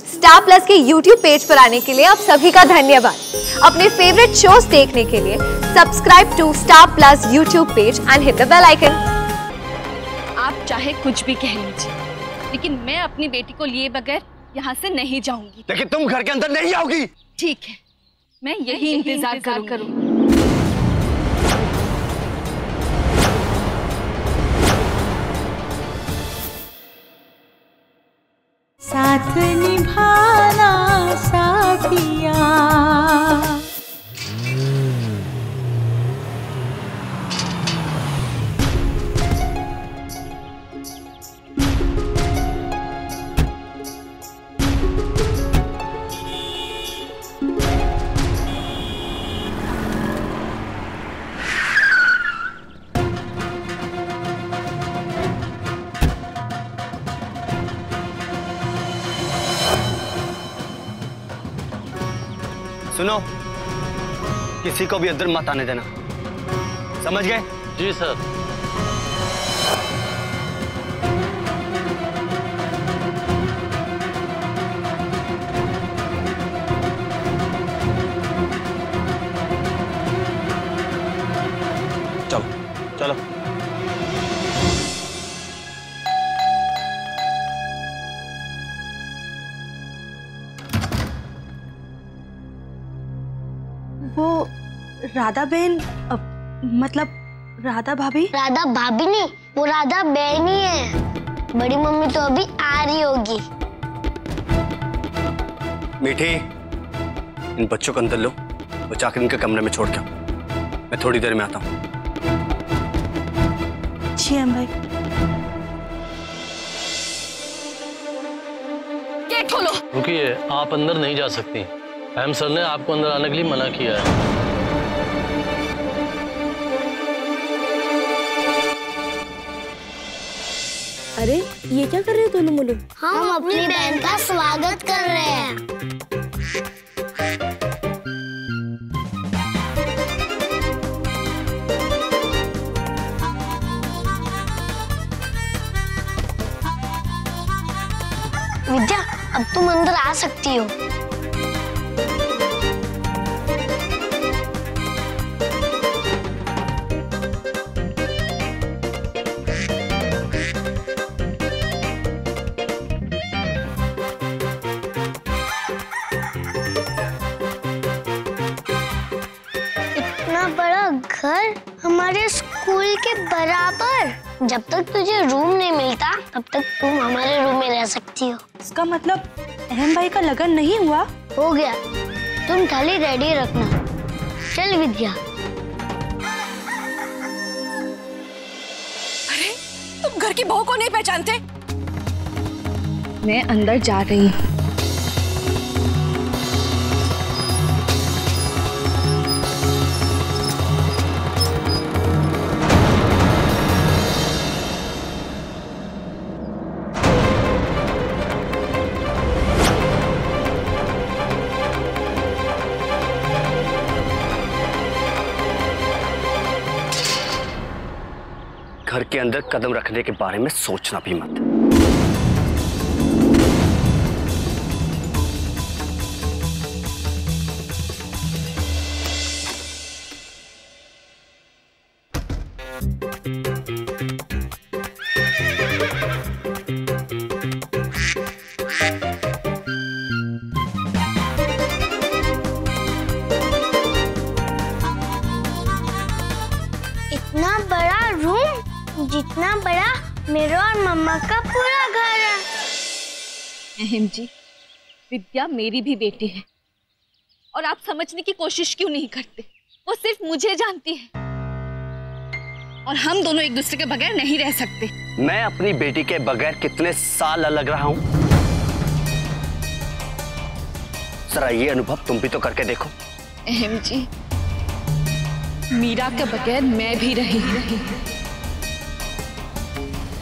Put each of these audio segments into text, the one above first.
Star plus के YouTube page पर आने के लिए आप सभी का धन्यवाद। अपने फेवरेट शोज देखने के लिए subscribe to Star Plus YouTube page and hit the bell icon. आप चाहे कुछ भी कह लीजिए, लेकिन मैं अपनी बेटी को लिए बगैर यहाँ से नहीं जाऊंगी। लेकिन तुम घर के अंदर नहीं आओगी। ठीक है, मैं यही इंतजार करूंगी। साथ निभाना साथिया। सुनो, किसी को भी अंदर मत आने देना, समझ गए? जी सर। चलो चलो। वो राधा बहन, मतलब राधा भाभी? राधा भाभी नहीं, वो राधा बहन ही है। बड़ी मम्मी तो अभी आ रही होगी। मीठी, इन बच्चों को अंदर लो, वो जाकर इनके कमरे में छोड़ के आओ। मैं थोड़ी देर में आता हूँ। जी हम भाई। गेट खोलो। रुकिए, आप अंदर नहीं जा सकती। अहम सर ने आपको अंदर आने के लिए मना किया है। अरे ये क्या कर रहे हो दोनों मुल्लू? हम अपनी बहन का स्वागत कर रहे हैं। विद्या, अब तुम अंदर आ सकती हो। इतना बड़ा घर हमारे स्कूल के बराबर। जब तक तुझे रूम नहीं मिलता तब तक तुम हमारे रूम में रह सकती हो। इसका मतलब अहम भाई का लगन नहीं हुआ? हो गया, तुम थाली रेडी रखना। चल विद्या। अरे, तुम घर की बहू को नहीं पहचानते? मैं अंदर जा रही हूँ। घर के अंदर कदम रखने के बारे में सोचना भी मत। इतना बड़ा रूम, जितना बड़ा मेरा और मम्मा का पूरा घर है। अहम जी, विद्या मेरी भी बेटी है और आप समझने की कोशिश क्यों नहीं करते? वो सिर्फ मुझे जानती है और हम दोनों एक दूसरे के बगैर नहीं रह सकते। मैं अपनी बेटी के बगैर कितने साल अलग रहा हूं, जरा ये अनुभव तुम भी तो करके देखो। अहम जी, मीरा के बगैर मैं भी रही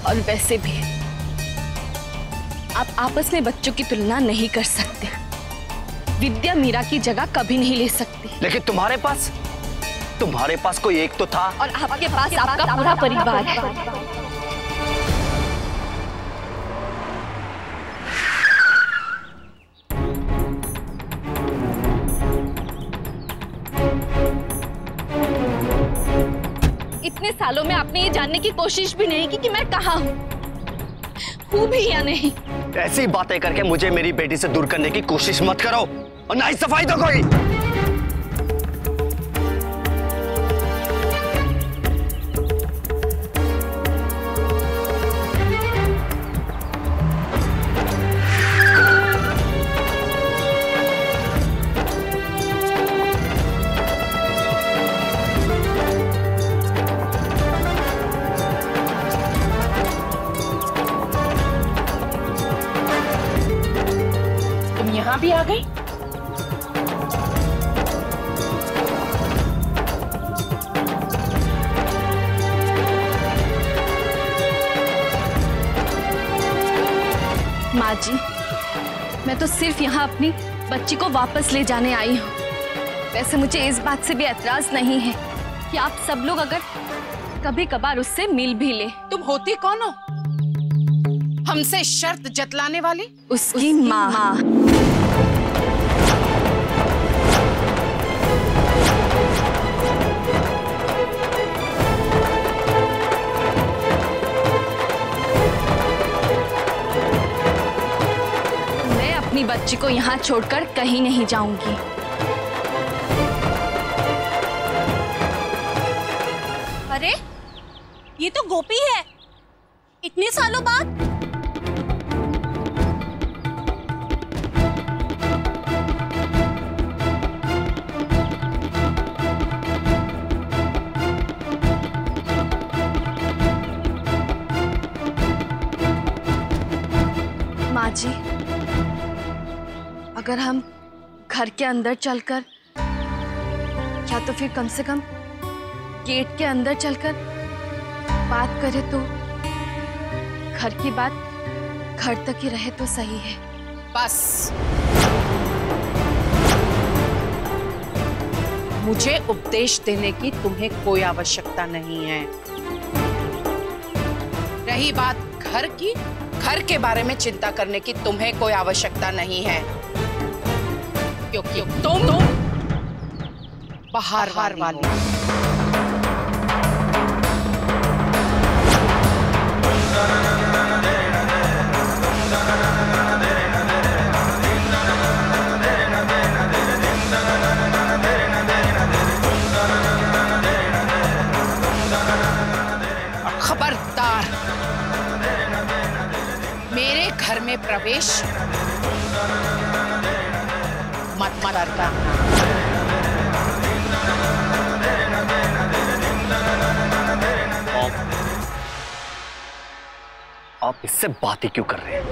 और वैसे भी आप आपस में बच्चों की तुलना नहीं कर सकते। विद्या मीरा की जगह कभी नहीं ले सकती। लेकिन तुम्हारे पास कोई एक तो था। और आपके पास आपका पूरा परिवार है। इतने सालों में आपने ये जानने की कोशिश भी नहीं की कि मैं कहाँ हूँ भी या नहीं। ऐसी बातें करके मुझे मेरी बेटी से दूर करने की कोशिश मत करो, और ना ही सफाई दो कोई। यहाँ भी आ गई? माँ जी, मैं तो सिर्फ यहाँ अपनी बच्ची को वापस ले जाने आई हूँ। वैसे मुझे इस बात से भी एतराज नहीं है कि आप सब लोग अगर कभी कभार उससे मिल भी ले। तुम होती कौन हो? हमसे शर्त जतलाने वाली? उसकी माँ। मैं अपनी बच्ची को यहाँ छोड़कर कहीं नहीं जाऊंगी। अरे ये तो गोपी है, इतने सालों बाद। माँ जी, अगर हम घर के अंदर चलकर या तो फिर कम से कम गेट के अंदर चलकर बात करें तो घर की बात घर तक ही रहे तो सही है। बस मुझे उपदेश देने की तुम्हें कोई आवश्यकता नहीं है। रही बात घर की, घर के बारे में चिंता करने की तुम्हें कोई आवश्यकता नहीं है, क्योंकि तुम बाहर वाली। खबरदार, मेरे घर में प्रवेश मत करना। आप इससे बातें क्यों कर रहे हैं?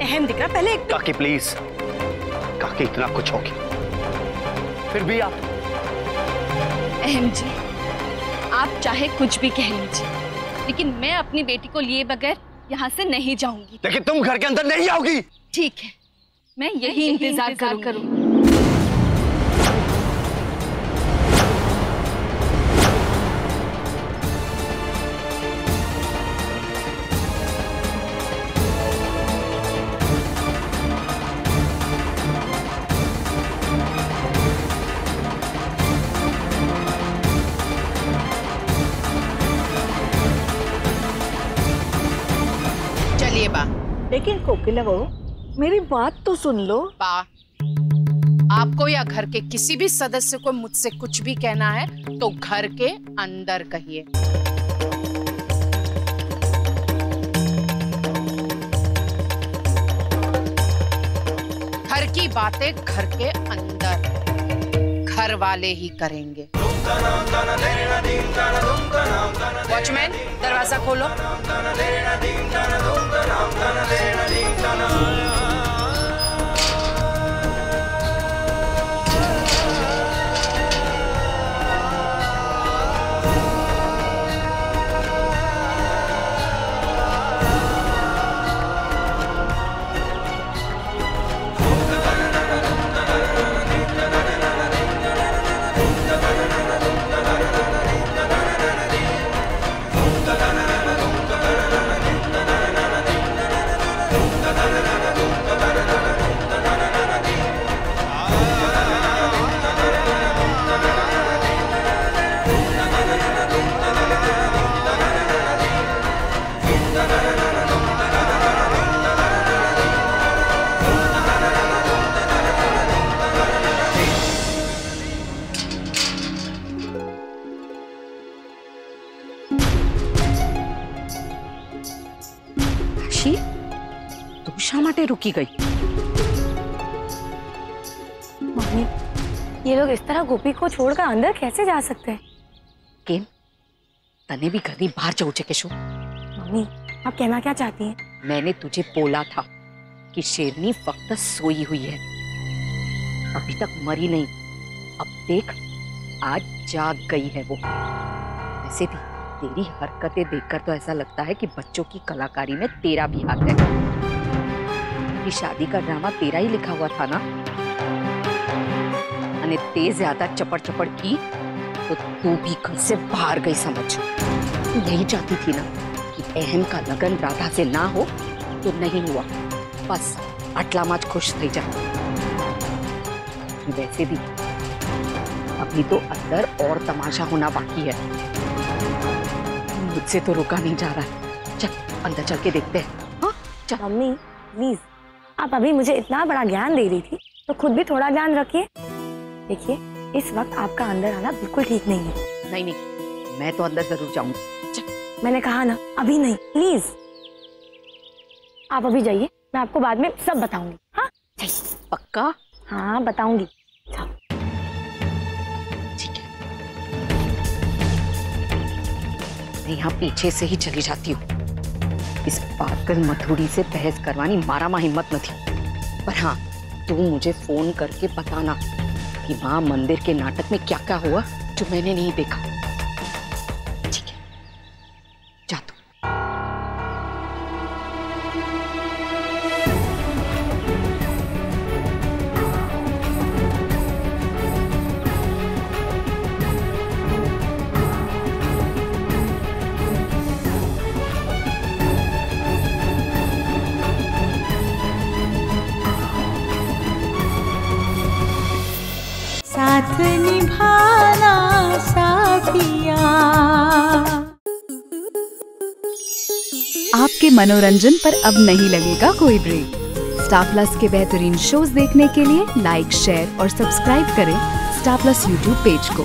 अहम दिख रहा पहले एक काकी प्लीज, काकी इतना कुछ हो गया फिर भी आप। अहम जी, आप चाहे कुछ भी कह लीजिए, लेकिन मैं अपनी बेटी को लिए बगैर यहाँ से नहीं जाऊंगी। लेकिन तुम घर के अंदर नहीं आओगी। ठीक है, मैं यही इंतजार करूंगी। चलिए बा। लेकिन कोकिला बहू, मेरी बात तो सुन लो। बा, आपको या घर के किसी भी सदस्य को मुझसे कुछ भी कहना है तो घर के अंदर कहिए। घर की बातें घर के अंदर घर वाले ही करेंगे। वॉचमैन, दरवाजा खोलो। છી, તું શા માટે રૂકી ગઈ? मम्मी, ये लोग इस तरह गोपी को छोड़कर अंदर कैसे जा सकते हैं? કેમ? तने भी घरी बाहर जाऊ छे के शू? मम्मी, आप कहना क्या चाहती हैं? मैंने तुझे बोला था कि शेरनी फक्त सोई हुई है, अभी तक मरी नहीं। अब देख, आज जाग गई है वो। वैसे भी तेरी हरकतें देखकर तो ऐसा लगता है कि बच्चों की कलाकारी में तेरा भी हाथ है। ये शादी का ड्रामा तेरा ही लिखा हुआ था ना? अने ते ज्यादा चपड़ चपड़ की तो तू भी घर से बाहर गई समझ। तू यही चाहती थी ना कि अहम का लगन राधा से ना हो, तो नहीं हुआ। बस आटला में ज खुश थई जा। वैसे भी अभी तो अंदर और तमाशा होना बाकी है, मुझसे तो रुका नहीं जा रहा। चल अंदर चल के देखते हैं। हाँ चल। मम्मी प्लीज, आप अभी मुझे इतना बड़ा ज्ञान दे रही थी तो खुद भी थोड़ा ज्ञान रखिए। देखिए, इस वक्त आपका अंदर आना बिल्कुल ठीक नहीं है। नहीं नहीं, मैं तो अंदर जरूर जाऊंगी। मैंने कहा ना, अभी नहीं, प्लीज। आप अभी जाइए, मैं आपको बाद में सब बताऊंगी। हाँ पक्का? हाँ बताऊंगी। ठीक है, मैं यहाँ पीछे से ही चली जाती हूँ। इस पागल मथुड़ी से बहस करवानी मारा मां हिम्मत नहीं। पर हाँ, तू मुझे फोन करके बताना कि वहां मंदिर के नाटक में क्या क्या हुआ जो मैंने नहीं देखा। ठीक है, जा तू। साथ निभाना साथिया। आपके मनोरंजन पर अब नहीं लगेगा कोई ब्रेक। स्टार प्लस के बेहतरीन शोज देखने के लिए लाइक, शेयर और सब्सक्राइब करें स्टार प्लस यूट्यूब पेज को।